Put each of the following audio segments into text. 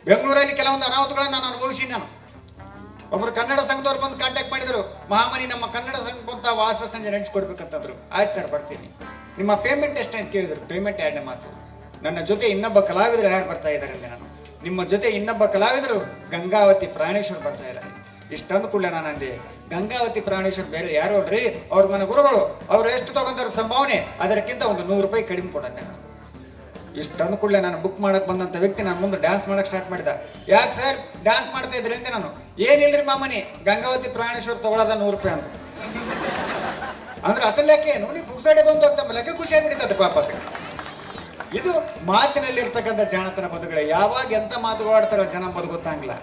ಬೆಂಗಳೂರಲ್ಲಿ ಕೆಲವೊಂದು ಅನಾಹುತಗಳನ್ನು ನಾನು ಅನುಭವಿಸಿ ನಾನು ಒಬ್ಬರು ಕನ್ನಡ ಸಂಘದವ್ರು ಬಂದು ಕಾಂಟ್ಯಾಕ್ಟ್ ಮಾಡಿದರು. ಮಹಾಮನಿ ನಮ್ಮ ಕನ್ನಡ ಸಂಘ ಬಂತ ವಾಸ ಸಂಜೆ ನಡೆಸ್ಕೊಡ್ಬೇಕಂತಂದ್ರು. ಆಯ್ತು ಸರ್ ಬರ್ತೀನಿ. ನಿಮ್ಮ ಪೇಮೆಂಟ್ ಎಷ್ಟು ಅಂತ ಕೇಳಿದ್ರು. ಪೇಮೆಂಟ್ ಎರಡನೇ ಮಾತು, ನನ್ನ ಜೊತೆ ಇನ್ನೊಬ್ಬ ಕಲಾವಿದರು ಯಾರು ಬರ್ತಾ ಇದ್ದಾರೆ ಅಂದರೆ ನಾನು ನಿಮ್ಮ ಜೊತೆ ಇನ್ನೊಬ್ಬ ಕಲಾವಿದರು ಗಂಗಾವತಿ ಪ್ರಾಣೇಶ್ವರ್ ಬರ್ತಾ ಇದ್ದಾರೆ. ಇಷ್ಟಂದು ಕೂಡಲೇ ನಾನು ಅಂದೆ, ಗಂಗಾವತಿ ಪ್ರಾಣೇಶ್ವರ್ ಬೇರೆ ಯಾರು ಅಲ್ರಿ, ಅವ್ರ ಮನ ಗುರುಗಳು, ಅವ್ರು ಎಷ್ಟು ತಗೊಂತಾರ ಸಂಭಾವನೆ ಅದಕ್ಕಿಂತ ಒಂದು 100 ರೂಪಾಯಿ ಕಡಿಮೆ ಕೊಡಂದೆ ನಾನು. ಇಷ್ಟಂದು ಕೂಡಲೇ ನಾನು ಬುಕ್ ಮಾಡಕ್ಕೆ ಬಂದಂಥ ವ್ಯಕ್ತಿ ನಾನು ಮುಂದೆ ಡ್ಯಾನ್ಸ್ ಮಾಡಕ್ಕೆ ಸ್ಟಾರ್ಟ್ ಮಾಡಿದ. ಯಾಕೆ ಸರ್ ಡ್ಯಾನ್ಸ್ ಮಾಡ್ತಾ ಇದ್ರಿ ಅಂತ ನಾನು, ಏನಿಲ್ರಿ ಮಾಮನಿ ಗಂಗಾವತಿ ಪ್ರಾಣೇಶ್ವರ್ ತಗೊಳ್ಳೋದ 100 ರೂಪಾಯಿ ಅಂತ ಅಂದ್ರೆ ಅತಲ್ಯಾಕೆ ನೋಡಿ ಪುಕ್ಸಾಡೆ ಬಂದು ಹೋಗ್ತಾ ಲೆಕ್ಕ ಖುಷಿ ಆಗ್ಬಿಟ್ಟಿದ್ದ ಪಾಪ. ಇದು ಮಾತಿನಲ್ಲಿರ್ತಕ್ಕಂಥ ಜಾಣತನ ಬಂಧುಗಳೇ. ಯಾವಾಗ ಎಂತ ಮಾತುಗಳು ಆಡ್ತಾರ ಜನ ಬದು ಗೊತ್ತಾಗಲ್ಲ.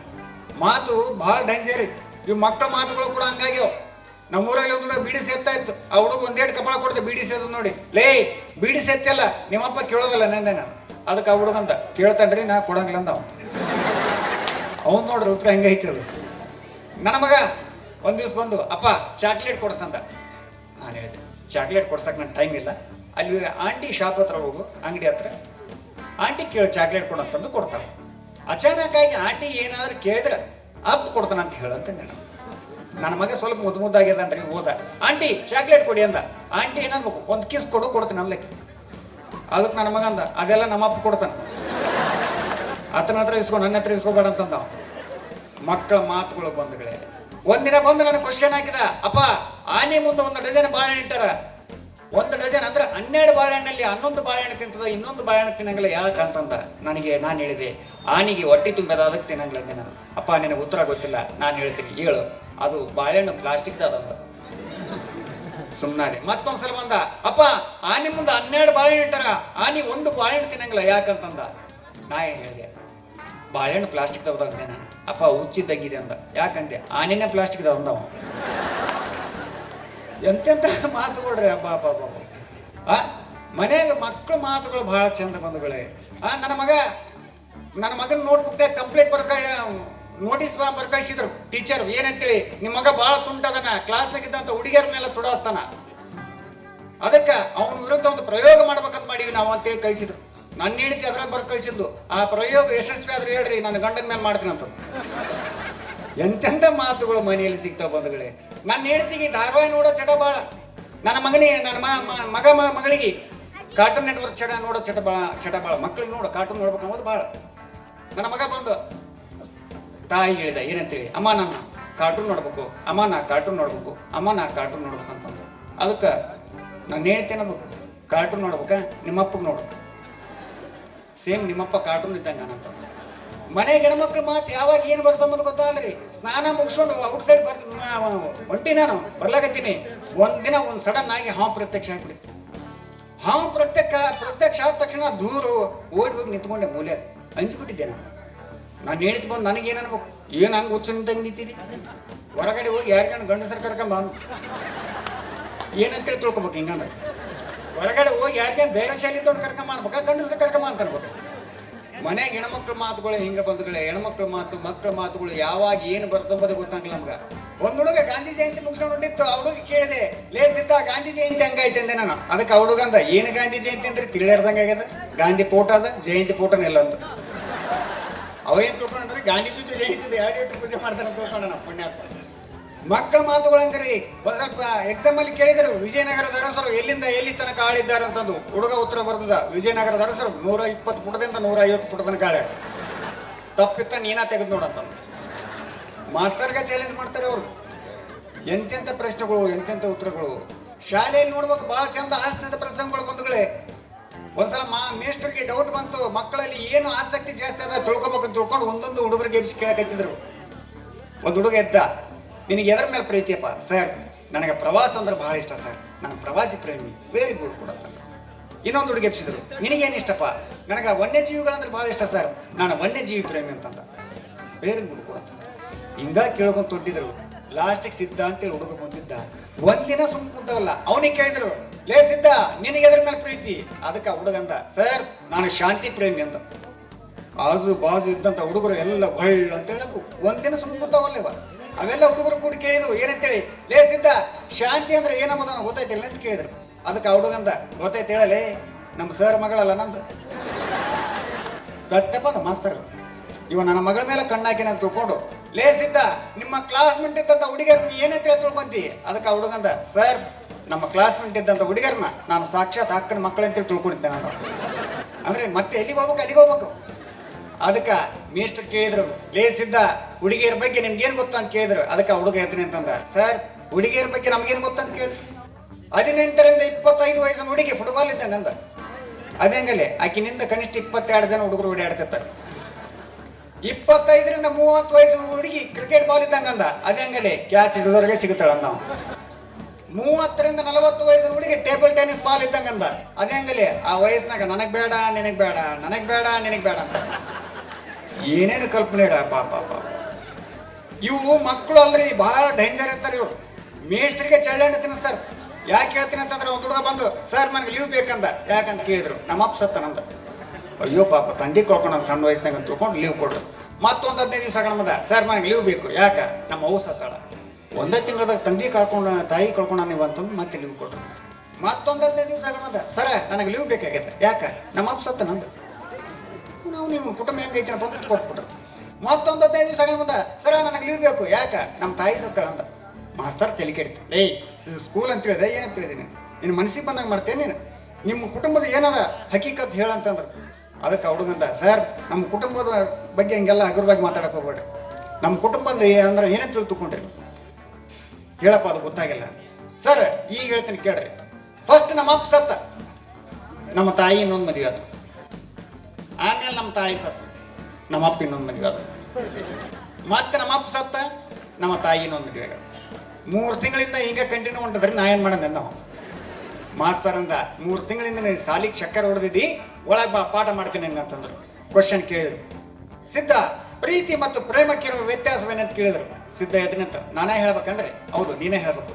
ಮಾತು ಭಾಳ ಡೇಂಜರ್. ಇವು ಮಕ್ಕಳ ಮಾತುಗಳು ಕೂಡ ಹಂಗಾಗ್ಯವ. ನಮ್ಮೂರಲ್ಲಿ ಒಂದು ಬೀಡಿ ಸೇರ್ತಾ ಇತ್ತು. ಆ ಹುಡುಗ ಒಂದೇಟು ಕಪಾಳ ಕೊಡ್ದೆ ಬೀಡಿ ಸೇದ್ ನೋಡಿ, ಲೇ ಬೀಡಿ ಸೇರ್ತಿಯಲ್ಲ ನಿಮ್ಮಪ್ಪ ಕೇಳೋದಲ್ಲ ನಂದೆ ನಾನು. ಅದಕ್ಕೆ ಆ ಹುಡುಗಂತ ಕೇಳ್ತಾನ್ರಿ ನಾ ಕೊಡಂಗಿಲ್ಲ ಅಂದ. ಅವನ್ ನೋಡ್ರಿ ಉತ್ತರ ಹೆಂಗೈತಿ ಅದು. ನನ್ನ ಮಗ ಒಂದ್ ದಿವ್ಸ ಬಂದು ಅಪ್ಪ ಚಾಕ್ಲೇಟ್ ಕೊಡ್ಸಂದ. ನಾನು ಹೇಳಿದೆ ಚಾಕ್ಲೇಟ್ ಕೊಡ್ಸಕ್ಕೆ ನನ್ನ ಟೈಮ್ ಇಲ್ಲ, ಅಲ್ಲಿ ಆಂಟಿ ಶಾಪ್ ಹತ್ರ ಹೋಗು, ಅಂಗಡಿ ಹತ್ರ ಆಂಟಿ ಕೇಳಿ ಚಾಕ್ಲೇಟ್ ಕೊಡಂತಂದು ಕೊಡ್ತಾಳೆ. ಅಚಾನಕ್ಕಾಗಿ ಆಂಟಿ ಏನಾದ್ರೂ ಕೇಳಿದ್ರೆ ಅಪ್ ಕೊಡ್ತಾನಂತ ಹೇಳಂತಂದೆ ನಾನು. ನನ್ನ ಮಗ ಸ್ವಲ್ಪ ಮುದ್ದಾಗ್ಯದನ್ರಿ ಹೋದ, ಆಂಟಿ ಚಾಕ್ಲೇಟ್ ಕೊಡಿ ಅಂದ. ಆಂಟಿ ಏನನ್ಬೇಕು, ಒಂದು ಕಿಸ್ ಕೊಡ್ತೀನಿ ಅನ್ಲಕ್ಕೆ. ಅದಕ್ಕೆ ನನ್ನ ಮಗ ಅಂದ ಅದೆಲ್ಲ ನಮ್ಮಪ್ಪ ಕೊಡ್ತಾನೆ, ಆತನ ಹತ್ರ ಇಸ್ಕೊಂಡು ನನ್ನ ಹತ್ರ ಇಸ್ಕೋಬೇಡ ಅಂತಂದ. ಮಕ್ಕಳ ಮಾತುಗಳು ಬಂಧುಗಳೇ. ಒಂದಿನ ಬಂದು ನನಗೆ ಕ್ವಶನ್ ಹಾಕಿದ, ಅಪ್ಪ ಆನೆ ಮುಂದೆ 1 ಡಜನ್ ಬಾಳೆಹಣ್ಣು ಇಟ್ಟಾರ, 1 ಡಜನ್ ಅಂದ್ರೆ 12 ಬಾಳೆಹಣ್ಣಲ್ಲಿ 11 ಬಾಳೆಹಣ್ಣು ತಿಂತದ, ಇನ್ನೊಂದು ಬಾಳೆಹಣ್ಣು ತಿನ್ನಂಗಿಲ್ಲ ಯಾಕಂತಂದ. ನಾನು ಹೇಳಿದೆ ಆನೆಗೆ ಹೊಟ್ಟೆ ತುಂಬದ ಅದಕ್ಕೆ ತಿನ್ನಂಗಿಲ್ಲ ಅಂದೆ ನಾನು. ಅಪ್ಪ ನಿನಗೆ ಉತ್ತರ ಗೊತ್ತಿಲ್ಲ, ನಾನು ಹೇಳ್ತೀನಿ ಹೇಳು, ಅದು ಬಾಳೆಹಣ್ಣು ಪ್ಲಾಸ್ಟಿಕ್ದ ಅದಂತ. ಸುಮ್ಮನಾದೆ. ಮತ್ತೊಂದ್ಸಲ ಬಂದ, ಅಪ್ಪ ಆನೆ ಮುಂದೆ 12 ಬಾಳೆಹಣ್ಣು ಇಟ್ಟಾರ, ಆನೆ 1 ಬಾಳೆಹಣ್ಣು ತಿನ್ನಂಗಿಲ್ಲ ಯಾಕಂತಂದ. ನಾ ಏನು ಹೇಳಿದೆ ಬಾಳೆಹಣ್ಣು ಪ್ಲಾಸ್ಟಿಕ್ ಅಂದೆ ನಾನು. ಅಪ್ಪ ಹುಚ್ಚಿದ್ದಾಗಿದೆ ಅಂದ. ಯಾಕಂತೆ ಆನೆನೇ ಪ್ಲಾಸ್ಟಿಕ್ದ ಅಂದವ. ಎಂತೆಂತ ಮಾತುಕೊಡ್ರಿ ಅಪ್ಪ ಅಪ್ಪ ಅಪ್ಪ. ಮನೆಯಾಗ ಮಕ್ಕಳ ಮಾತುಗಳು ಬಹಳ ಚಂದ ಬಂಧುಗಳೇ. ನನ್ನ ಮಗನ ನೋಟ್ಬುಕ್ದಾಗ ಕಂಪ್ಲೇಂಟ್ ನೋಟಿಸ್ ಬರ್ಕಳಿಸಿದ್ರು ಟೀಚರ್. ಏನಂತೇಳಿ, ನಿಮ್ಮ ಮಗ ಭಾಳ ತುಂಟದನ, ಕ್ಲಾಸ್ನಾಗಿದ್ದಂಥ ಹುಡುಗಿಯರ ಮೇಲೆ ಚುಡಾಸ್ತಾನ, ಅದಕ್ಕೆ ಅವನ ವಿರುದ್ಧ ಒಂದು ಪ್ರಯೋಗ ಮಾಡ್ಬೇಕಂತ ಮಾಡೀವಿ ನಾವು ಅಂತೇಳಿ ಕಳಿಸಿದ್ರು. ನನ್ನ ಹೆಂಡತಿ ಅದ್ರಾಗ ಕಳಿಸಿದ್ದು, ಆ ಪ್ರಯೋಗ ಯಶಸ್ವಿ ಆದ್ರೆ ಹೇಳ್ರಿ ನಾನು ಗಂಡನ ಮೇಲೆ ಮಾಡ್ತೀನಿ ಅಂತ. ಎಂತೆಂಥ ಮಾತುಗಳು ಮನೆಯಲ್ಲಿ ಸಿಗ್ತಾವ ಬಂಧುಗಳೇ. ನನ್ನ ಹೆಂಡತಿಗೆ ಧಾರಾವಾಹಿ ನೋಡೋ ಚಟ ಭಾಳ. ನನ್ನ ಮಗಳಿಗೆ ಕಾರ್ಟೂನ್ ನೆಟ್ವರ್ಕ್ ನೋಡೋ ಚಟ ಭಾಳ. ಮಕ್ಕಳಿಗೆ ನೋಡೋ ಕಾರ್ಟೂನ್ ನೋಡ್ಬೇಕು ಅನ್ನೋದು ಭಾಳ. ನನ್ನ ಮಗ ಬಂದು ತಾಯಿ ಹೇಳಿದ ಏನಂತೇಳಿ, ಅಮ್ಮ ನಾನು ಕಾರ್ಟೂನ್ ನೋಡ್ಬೇಕು, ಅಮ್ಮ ನಾ ಕಾರ್ಟೂನ್ ನೋಡ್ಬೇಕು, ಅಮ್ಮ ನಾ ಕಾರ್ಟೂನ್ ನೋಡ್ಬೇಕು ಅಂತಂದು. ಅದಕ್ಕೆ ನಾನು ಹೇಳ್ತೇನೆ ಅನ್ನಬೇಕು, ಕಾರ್ಟೂನ್ ನೋಡ್ಬೇಕಾ ನಿಮ್ಮಪ್ಪಗೆ ನೋಡ್ಬೇಕು, ಸೇಮ್ ನಿಮ್ಮಪ್ಪ ಕಾರ್ಟೂನ್ ಇದ್ದಂಗೆ ಅಂತ. ಮನೆ ಗಣಮಕ್ಳು ಮಾತು ಯಾವಾಗ ಏನು ಬರ್ತಂಬದು ಗೊತ್ತಾಗಲ್ರಿ. ಸ್ನಾನ ಮುಗಿಸ್ಕೊಂಡು ಔಟ್ ಸೈಡ್ ಹೊಂಟಿ ನಾನು ಬರ್ಲಾಗತ್ತೀನಿ. ಒಂದಿನ ಒಂದು ಸಡನ್ ಆಗಿ ಹಾವು ಪ್ರತ್ಯಕ್ಷ ಆಗ್ಬಿಡಿತ್ತು. ಹಾವು ಪ್ರತ್ಯಕ್ಷ ಆದ ತಕ್ಷಣ ದೂರ ಓಡಿ ಹೋಗಿ ನಿಂತ್ಕೊಂಡೆ ಮೂಲೆ. ಅಂಜಿಬಿಟ್ಟಿದ್ದೆ ನಾನು ಹೇಳಿದ್ ಬಂದು ನನಗೇನು ಅನ್ಬೇಕು, ಏನು ಹಂಗೆ ಹುಚ್ಚು ನಿಂತಂಗೆ ನಿಂತಿದ್ದಿ, ಹೊರಗಡೆ ಹೋಗಿ ಯಾರಿಗಾನ ಗಂಡಸರು ಕರ್ಕೊಂಬ ಏನಂತೇಳಿ ತಿಳ್ಕೊಬೇಕು. ಹಿಂಗಂದ್ರೆ ಹೊರಗಡೆ ಹೋಗಿ ಯಾರಿಗೇನು ಧೈರ್ಯಶಾಲಿ ತೊಗೊಂಡು ಕರ್ಕೊಂಬ ಅನ್ಬೇಕಾ, ಗಂಡಸರು ಕರ್ಕೊಂಬ ಅಂತ ಅನ್ಬೇಕು. ಮನೆಗೆ ಹೆಣ್ಮಕ್ಳ ಮಾತುಗಳು ಹಿಂಗೆ ಬಂಧುಗಳೇ. ಹೆಣ್ಮಕ್ಳ ಮಾತು ಮಕ್ಕಳ ಮಾತುಗಳು ಯಾವಾಗ ಏನು ಬರ್ತಂಬುದು ಗೊತ್ತಾಗಲ್ಲ ನಮ್ಗೆ. ಒಂದು ಹುಡುಗ ಗಾಂಧಿ ಜಯಂತಿ ಮುಗಿಸ್ಕೊಂಡು ಹೊಂಟಿತ್ತು. ಆ ಹುಡುಗ ಕೇಳಿದೆ, ಲೇ ಸಿದ್ಧ ಗಾಂಧಿ ಜಯಂತಿ ಹಂಗಾಯ್ತು ಅಂದೆ ನಾನು. ಅದಕ್ಕೆ ಆ ಹುಡುಗ ಅಂದ, ಏನು ಗಾಂಧಿ ಜಯಂತಿ ಅಂದ್ರೆ ತಿಳಿಯರ್ದಂಗೆ ಆಗ್ಯದ, ಗಾಂಧಿ ಫೋಟೋ ಅದ ಜಯಂತಿ ಫೋಟೋನ ಇಲ್ಲ ಅಂತ. ಅವೇನು ತಿಳ್ಕೊಂಡ್ರೆ ಗಾಂಧೀಜಿ ಜಯಂತಿ 2 ಪೂಜೆ ಮಾಡ್ತಾನೆ ಅಂತ ತಿಳ್ಕೊಂಡ ನಾವು ಪುಣ್ಯಾತ್ಮ. ಮಕ್ಕಳ ಮಾತುಗಳು ಹಂಗ್ರಿ. ಒಂದು ಸ್ವಲ್ಪ ಎಕ್ಸಾಮ್ ಅಲ್ಲಿ ಕೇಳಿದರು, ವಿಜಯನಗರದ ಅರಸರು ಎಲ್ಲಿಂದ ಎಲ್ಲಿ ತನಕ ಆಳಿದ್ದಾರೆ ಅಂತಂದು. ಹುಡುಗ ಉತ್ತರ ಬರ್ತದ, ವಿಜಯನಗರದ ಅರಸರು 120 ಪುಟದಿಂದ 150 ಪುಟ ತನಕ ಆಳ್ಯಾರ. ತಪ್ಪಿತ್ತ ನೀನಾ ತೆಗೆದು ನೋಡಂತ ಮಾಸ್ತರ್ಗೆ ಚಾಲೆಂಜ್ ಮಾಡ್ತಾರೆ ಅವರು. ಎಂತೆಂಥ ಪ್ರಶ್ನೆಗಳು, ಎಂತೆಂಥ ಉತ್ತರಗಳು. ಶಾಲೆಯಲ್ಲಿ ನೋಡ್ಬೇಕು ಭಾಳ ಚಂದ ಹಾಸ್ಯದ ಪ್ರಸಂಗಗಳು ಬಂಧುಗಳೇ. ಒಂದ್ಸಲ ಮೇಸ್ಟರ್ಗೆ ಡೌಟ್ ಬಂತು, ಮಕ್ಕಳಲ್ಲಿ ಏನು ಆಸಕ್ತಿ ಜಾಸ್ತಿ ಅದ ತಿಳ್ಕೊಬೇಕಂತ ತಿಳ್ಕೊಂಡು ಒಂದೊಂದು ಹುಡುಗರಿಗೆ ಎಬ್ಸಿ ಕೇಳಕತ್ತಿದ್ರು. ಒಂದು ಹುಡುಗ ಎದ್ದ, ನಿನಗೆ ಎದರ ಮೇಲೆ ಪ್ರೀತಿಯಪ್ಪ? ಸರ್ ನನಗೆ ಪ್ರವಾಸ ಅಂದ್ರೆ ಭಾಳ ಇಷ್ಟ ಸರ್, ನಾನು ಪ್ರವಾಸಿ ಪ್ರೇಮಿ. ವೆರಿ ಗುಡ್ ಕೊಡತ್ತಂದ್ರೆ. ಇನ್ನೊಂದು ಹುಡುಗ ಎಬ್ಸಿದ್ರು, ನಿನಗೇನು ಇಷ್ಟಪ್ಪ? ನನಗೆ ವನ್ಯಜೀವಿಗಳಂದ್ರೆ ಭಾಳ ಇಷ್ಟ ಸರ್, ನಾನು ವನ್ಯಜೀವಿ ಪ್ರೇಮಿ ಅಂತಂದ. ವೆರಿ ಗುಡ್ ಕೊಡತ್ತ. ಹಿಂಗ ಕೇಳ್ಕೊಂಡು ತೊಟ್ಟಿದ್ರು. ಲಾಸ್ಟಿಗೆ ಸಿದ್ಧ ಅಂತೇಳಿ ಹುಡುಗ ಬಂದಿದ್ದ. ಒಂದಿನ ಸುಮ್ ಕುಂತವಲ್ಲ, ಅವನಿಗೆ ಕೇಳಿದ್ರು, ಲೇ ಸಿದ್ಧ ನಿನಗೆ ಎದ್ರ ಮೇಲೆ ಪ್ರೀತಿ? ಅದಕ್ಕೆ ಹುಡುಗಂದ, ಸರ್ ನಾನು ಶಾಂತಿ ಪ್ರೇಮಿ ಅಂತ. ಆಜು ಬಾಜು ಇದ್ದಂಥ ಹುಡುಗರು ಎಲ್ಲ ಹೊಳ್ಳ ಅಂತ ಹೇಳಕು ಒಂದಿನ ಸುಮ್ ಕುಂತಾವಲ್ಲವ. ಅವೆಲ್ಲ ಹುಡುಗರು ಕೂಡ ಕೇಳಿದ್ವು ಏನಂತೇಳಿ, ಲೇ ಸಿದ್ಧ ಶಾಂತಿ ಅಂದ್ರೆ ಏನಂಬುದನ್ನು ಗೊತ್ತಾಯ್ತಿಲ್ಲ ಅಂತ ಕೇಳಿದ್ರು. ಅದಕ್ಕೆ ಆ ಹುಡುಗಂದ ಗೊತ್ತೈತೆ ಹೇಳಲೇ ನಮ್ಮ ಸರ್ ಮಗಳಲ್ಲ ನಂದು. ಸತ್ಯಪ್ಪ ಅಂದ ಮಾಸ್ತರ್. ಇವ ನನ್ನ ಮಗಳ ಮೇಲೆ ಕಣ್ಣಾಕಿನ ತಿಳ್ಕೊಂಡು ಲೇಸಿದ್ದ ನಿಮ್ಮ ಕ್ಲಾಸ್ಮೇಟ್ ಇದ್ದಂತ ಹುಡುಗಿಯರ್ನ ಏನಂತ ತಿಳ್ಕೊಂತಿ. ಅದಕ್ಕೆ ಆ ಹುಡುಗಂದ ಸರ್ ನಮ್ಮ ಕ್ಲಾಸ್ಮೇಟ್ ಇದ್ದಂತ ಹುಡುಗಿಯರ್ನ ನಾನು ಸಾಕ್ಷಾತ್ ಅಕ್ಕನ ಮಕ್ಕಳಂತ ತಿಳ್ಕೊಂಡಿದ್ದೆ ನಾನು. ಅಂದ್ರೆ ಮತ್ತೆ ಎಲ್ಲಿಗೆ ಹೋಗ್ಬೇಕು. ಅದಕ್ಕೆ ಮೇಸ್ಟರ್ ಕೇಳಿದ್ರು ಲೇಸಿದ್ದ ಹುಡುಗಿಯರ ಬಗ್ಗೆ ನಿಮ್ಗೇನು ಗೊತ್ತಾ ಅಂತ ಕೇಳಿದ್ರು. ಅದಕ್ಕೆ ಆ ಹುಡುಗ ಎದ್ರಿ ಅಂತಂದ ಸರ್ ಹುಡುಗಿಯರ ಬಗ್ಗೆ ನಮ್ಗೇನು ಗೊತ್ತಾ ಅಂತ ಕೇಳಿದ್ರು. 18ರಿಂದ 25 ವಯಸ್ಸಿನ ಹುಡುಗಿ ಫುಟ್ಬಾಲ್ ಇದ್ದಂಗ ಅಂದ. ಅದೇಂಗಲ್ಲಿ ಆಕಿನಿಂದ ಕನಿಷ್ಠ 22 ಜನ ಹುಡುಗರು ಓಡಾಡ್ತಿರ್ತಾರೆ. 25ರಿಂದ 30 ವಯಸ್ಸಿನ ಹುಡುಗಿ ಕ್ರಿಕೆಟ್ ಬಾಲ್ ಇದ್ದಂಗ ಅಂದ. ಅದೇಂಗಲ್ಲಿ ಕ್ಯಾಚ್ ಹಿಡಿದವ್ರಿಗೆ ಸಿಗುತ್ತಾಳ ನಾವು. 30ರಿಂದ 40 ವಯಸ್ಸಿನ ಹುಡುಗಿ ಟೇಬಲ್ ಟೆನ್ನಿಸ್ ಬಾಲ್ ಇದ್ದಂಗ ಅಂದ. ಅದೇಂಗಲ್ಲಿ ಆ ವಯಸ್ಸಿನಾಗ ನನಗ್ ಬೇಡ ನಿನಗ್ ಬೇಡ ನನಗ್ ಬೇಡ ನಿನಗ್ ಬೇಡ ಅಂತ ಏನೇನು ಕಲ್ಪನೆ ಪಾಪ. ಇವು ಮಕ್ಕಳು ಅಲ್ರಿ ಬಹಳ ಡೇಂಜರ್ ಇರ್ತಾರೆ ಇವ್ರು. ಮೇಸ್ಟ್ರಿಗೆ ಚಳ್ಳಣ್ಣು ತಿನ್ನಿಸ್ತಾರೆ. ಯಾಕೆ ಹೇಳ್ತೀನಿ ಅಂತಂದ್ರೆ ಒಂದು ಹುಡುಗ ಬಂದು ಸರ್ ನನಗೆ ಲೀವ್ ಬೇಕಂದ. ಯಾಕಂತ ಕೇಳಿದ್ರು ನಮ್ಮಪ್ಪ ಸತ್ತನಂದ. ಅಯ್ಯೋ ಪಾಪ ತಂದೆ ಕಳ್ಕೊಂಡು ನಾನು ಸಣ್ಣ ವಯಸ್ಸಿನಾಗ ಅಂತ ತಿಳ್ಕೊಂಡು ಲೀವ್ ಕೊಟ್ರು. ಮತ್ತೊಂದು 15 ದಿವಸ ಬಂದ ಸರ್ ನನಗೆ ಲೀವ್ ಬೇಕು. ಯಾಕ ನಮ್ಮ ಅವ್ವ ಸತ್ತಾಳ. ಒಂದೇ ತಿಂಗಳದಾಗ ತಂದೆ ಕಳ್ಕೊಂಡು ತಾಯಿ ಕಳ್ಕೊಂಡು ನೀವು ಅಂತಂದು ಮತ್ತೆ ಲೀವ್ ಕೊಟ್ರು. ಮತ್ತೊಂದು 15 ದಿವಸ ಬಂದ ಸರ ನನಗೆ ಲೀವ್ ಬೇಕಾಗೈತೆ. ಯಾಕ ನಮ್ಮಪ್ಪ ಸತ್ತನಂದ. ನಾವು ನೀವು ಕುಟುಂಬ ಹೆಂಗೈತೆ ಅಂತ ಕೊಟ್ಬಿಟ್ರು. ಮತ್ತೊಂದು 15 ದಿವಸ ಬಂದ ಸರ ನನಗೆ ಲೀವ್ ಬೇಕು. ಯಾಕ ನಮ್ಮ ತಾಯಿ ಸತ್ತಾಳ ಅಂದ. ಮಾಸ್ತರ್ ತಲೆ ಕೆಡ್ತು. ಏಯ್ ಇದು ಸ್ಕೂಲ್ ಅಂತ ಹೇಳಿದೆ ಏನಂತ ಹೇಳಿದೀನಿ ನಿನ್ನ ಮನಸ್ಸಿಗೆ ಬಂದಾಗ ಮಾಡ್ತೇನೆ ನೀನು. ನಿಮ್ಮ ಕುಟುಂಬದ ಏನದ ಹಕೀಕತ್ ಹೇಳಂತಂದ್ರು. ಅದಕ್ಕೆ ಹುಡುಗಂದ ಸರ್ ನಮ್ಮ ಕುಟುಂಬದ ಬಗ್ಗೆ ಹಂಗೆಲ್ಲ ಹಗುರವಾಗಿ ಮಾತಾಡಕ್ಕೆ ಹೋಗ್ಬೇಡ್ರಿ. ನಮ್ಮ ಕುಟುಂಬದ ಅಂದ್ರೆ ಏನಂತ ತಿಳ್ಕೊಂಡ್ರಿ ಹೇಳಪ್ಪ ಅದು ಗೊತ್ತಾಗಿಲ್ಲ. ಸರ್ ಈಗ ಹೇಳ್ತೀನಿ ಕೇಳ್ರಿ. ಫಸ್ಟ್ ನಮ್ಮ ಅಪ್ಪ ಸತ್ತ, ನಮ್ಮ ತಾಯಿ ಇನ್ನೊಂದು ಮದುವೆ ಅದು. ಆಮೇಲೆ ನಮ್ಮ ತಾಯಿ ಸತ್ತ, ನಮ್ಮ ಅಪ್ಪ ಇನ್ನೊಂದು ಮದುವೆ ಅದು. ಮತ್ತೆ ನಮ್ಮ ಅಪ್ಪ ಸತ್ತ, ನಮ್ಮ ತಾಯಿ ಇನ್ನೊಂದು ಮದುವೆ ಆಗ. 3 ತಿಂಗಳಿಂದ ಹಿಂಗೆ ಕಂಟಿನ್ಯೂ ಹೊಂಟದ್ರಿ. ನಾ ಏನು ಮಾಡಂದೆ ನಾವು ಮಾಸ್ತರ್ ಅಂದ 3 ತಿಂಗಳಿಂದ ನೀನು ಸಾಲಿಗೆ ಚಕ್ಕರ್ ಹೊಡೆದಿದ್ದಿ ಒಳಗೆ ಬಾ ಪಾಠ ಮಾಡ್ತೀನಿ ಅಂತಂದ್ರು. ಕ್ವಶನ್ ಕೇಳಿದ್ರು ಸಿದ್ಧ ಪ್ರೀತಿ ಮತ್ತು ಪ್ರೇಮಕ್ಕಿರುವ ವ್ಯತ್ಯಾಸವೇನಂತ ಕೇಳಿದ್ರು. ಸಿದ್ಧ ಎದ್ನಂತ ನಾನೇ ಹೇಳ್ಬೇಕಂದ್ರೆ ಹೌದು ನೀನೇ ಹೇಳ್ಬೇಕು.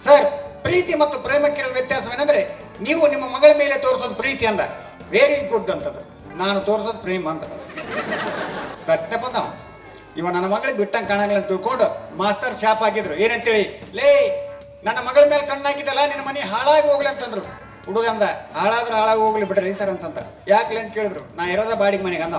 ಸರ್ ಪ್ರೀತಿ ಮತ್ತು ಪ್ರೇಮಕ್ಕಿರುವ ವ್ಯತ್ಯಾಸವೇನೆಂದ್ರೆ ನೀವು ನಿಮ್ಮ ಮಗಳ ಮೇಲೆ ತೋರಿಸೋದು ಪ್ರೀತಿ ಅಂದ. ವೆರಿ ಗುಡ್ ಅಂತಂದ್ರು. ನಾನು ತೋರಿಸೋದು ಪ್ರೇಮ ಅಂತ. ಸತ್ಯಪ್ಪ ನಾವು ಇವ ನನ್ನ ಮಗಳಿಗೆ ಬಿಟ್ಟಂಗೆ ಕಾಣಂಗಿಲ್ಲ ಅಂತ ತಿಳ್ಕೊಂಡು ಮಾಸ್ತರ್ ಛಾಪ್ ಹಾಕಿದ್ರು. ಏನಂತೇಳಿ ಲೇ ನನ್ನ ಮಗಳ ಮೇಲೆ ಕಣ್ಣಾಕಿದ್ದಲ್ಲ ನಿನ್ನ ಮನೆ ಹಾಳಾಗಿ ಹೋಗ್ಲಿ ಅಂತಂದ್ರು. ಹುಡುಗಂದ ಹಾಳಾದ್ರೆ ಹಾಳಾಗಿ ಹೋಗ್ಲಿ ಬಿಡ್ರಿ ಸರ್ ಅಂತಂತ. ಯಾಕ್ಲೆ ಅಂತ ಕೇಳಿದ್ರು. ನಾ ಇರೋದ ಬಾಡಿಗೆ ಮನೆಗೆ ಅಂದ.